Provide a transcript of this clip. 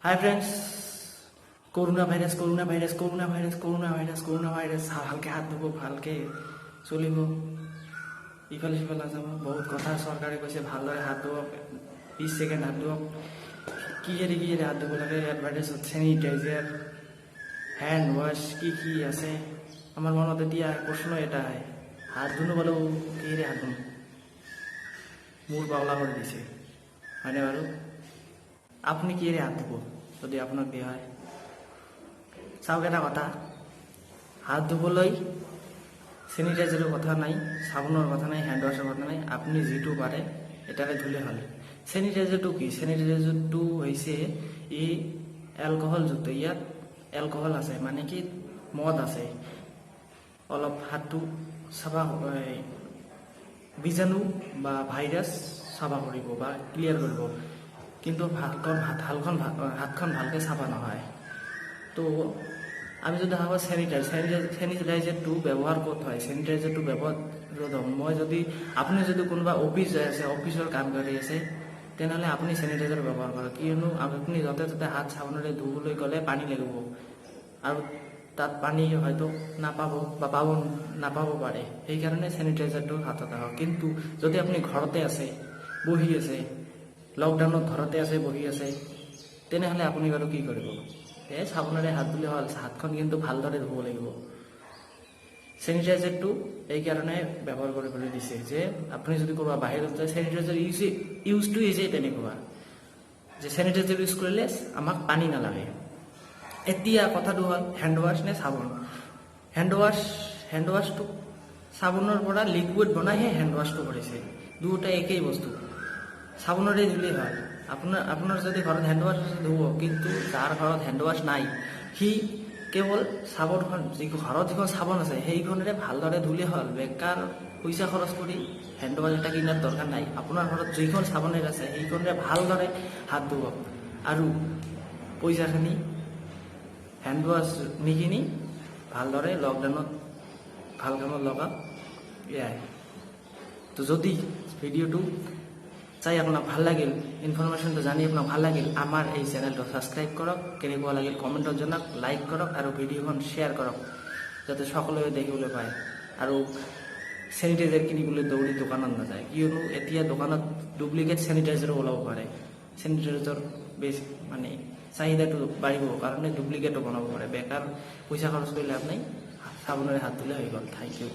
Hi friends, corona virus ভালকে হাত ধুব, ভালকে চলিব, ইফালে সিফালে নাযাব। বহুত কথা চৰকাৰে কৈছে ভালদৰে হাত ধুৱক, 20 ছেকেণ্ড হাত ধুৱক। কিহেৰে হাত ধুব লাগে, এডভাৰটাইজত চেনিটাইজাৰ, হ্যান্ড ওয়াশ কি আছে। আমাৰ মনত এতিয়া প্ৰশ্ন এটা হয়, হাত ধুনো বলেও কিহেৰে হাত ধুম, মূৰ পাগলা কৰি দিছে, হয়নে বাৰু? আপুনি কিহেৰে হাত ধুব যদি আপোনাক দিয়া হয়? চাওক, এটা কথা, হাত ধুবলৈ চেনিটাইজাৰৰ কথা নাই, চাবোনৰ কথা নাই, হ্যান্ড ওয়াশেৰ কথা নাই। আপনি যিটো পাৰে এটাৰে ধুলে হ'ল। চেনিটাইজাৰটো কি? চেনিটাইজাৰটো হৈছে ই এলকহলযুক্ত। ইয়াত এলকহল আছে, মানে কি মদ আছে। অলপ হাতটো চাফা, বীজাণু বা ভাইৰাছ চাফা কৰিব বা ক্লিয়াৰ কৰিব, কিন্তু হাতখন ভালকৈ চাফা নহয়। তো আমি যদি ভাবোঁ চেনিটাইজাৰটো ব্যৱহাৰ ক'ত হয়, চেনিটাইজাৰটো ব্যৱহাৰ মই যদি আপুনি যদি কোনোবা অফিচ যাই আছে, অফিচৰ কাম কৰি আছে, তেনেহ'লে আপুনি চেনিটাইজাৰ ব্যৱহাৰ কৰক। কিয়নো আপুনি য'তে ত'তে হাত চাবোনেৰে ধুবলৈ গ'লে পানী লাগিব, আৰু তাত পানী হয়তো নাপাব পাৰে। সেইকাৰণে চেনিটাইজাৰটো হাতত ৰাখক। কিন্তু যদি আপুনি ঘৰতে আছে, বহি আছে, লকডাউনত ঘৰতে আছে, বহি আছে, তেনেহ'লে আপুনি বাৰু কি কৰিব? চাবোনেৰে হাত ধুলে হ'ল, হাতখন কিন্তু ভালদৰে ধুব লাগিব। চেনিটাইজাৰটো এইকাৰণে ব্যৱহাৰ কৰিবলৈ দিছে যে আপুনি যদি ক'ৰবাত বাহিৰত যায়, চেনিটাইজাৰ ইউজটো হৈছে তেনেকুৱা যে চেনিটাইজাৰ ইউজ কৰিলে আমাক পানী নালাগে। এতিয়া কথাটো হ'ল হেণ্ড ৱাছ নে চাবোন? হেণ্ড ৱাছটো চাবোনৰ পৰা লিকুইড বনাইহে হেণ্ড ৱাছটো কৰিছে। দুয়োটা একেই বস্তু, চাবোনেৰে ধুলেই হয়। আপোনাৰ যদি ঘৰত হেণ্ড ৱাছ ধুব, কিন্তু যাৰ ঘৰত হেণ্ড ৱাছ নাই, সি কেৱল চাবোনখন, ঘৰত যিখন চাবোন আছে সেইখনেৰে ভালদৰে ধুলে হ'ল। বেকাৰ পইচা খৰচ কৰি হেণ্ড ৱাছ এটা কিনাৰ দৰকাৰ নাই। আপোনাৰ ঘৰত যিখন চাবোনেৰে আছে সেইখনেৰে ভালদৰে হাত ধুৱক, আৰু পইচাখিনি হেণ্ড ৱাছ নিকিনি ভালদৰে লকডাউনত ভাল কামত লগাওক। এয়াই। তো যদি ভিডিঅ'টো চাই আপোনাক ভাল লাগিল, ইনফৰমেশ্যনটো জানি আপোনাক ভাল লাগিল, আমাৰ এই চেনেলটো ছাবস্ক্ৰাইব কৰক, কেনেকুৱা লাগিল কমেণ্টত জনাওক, লাইক কৰক, আৰু ভিডিঅ'খন শ্বেয়াৰ কৰক যাতে সকলোৱে দেখিবলৈ পায়। আৰু চেনিটাইজাৰ কিনিবলৈ দৌৰি দোকানত নাযায়, কিয়নো এতিয়া দোকানত ডুপ্লিকেট চেনিটাইজাৰো ওলাব পাৰে। চেনিটাইজাৰ মানে চাহিদাটো বাঢ়িব কাৰণে ডুপ্লিকেটো বনাব পাৰে। বেকাৰ পইচা খৰচ কৰি লাভ নাই, চাবোনেৰে হাত ধুলে হৈ গ'ল। Thank U.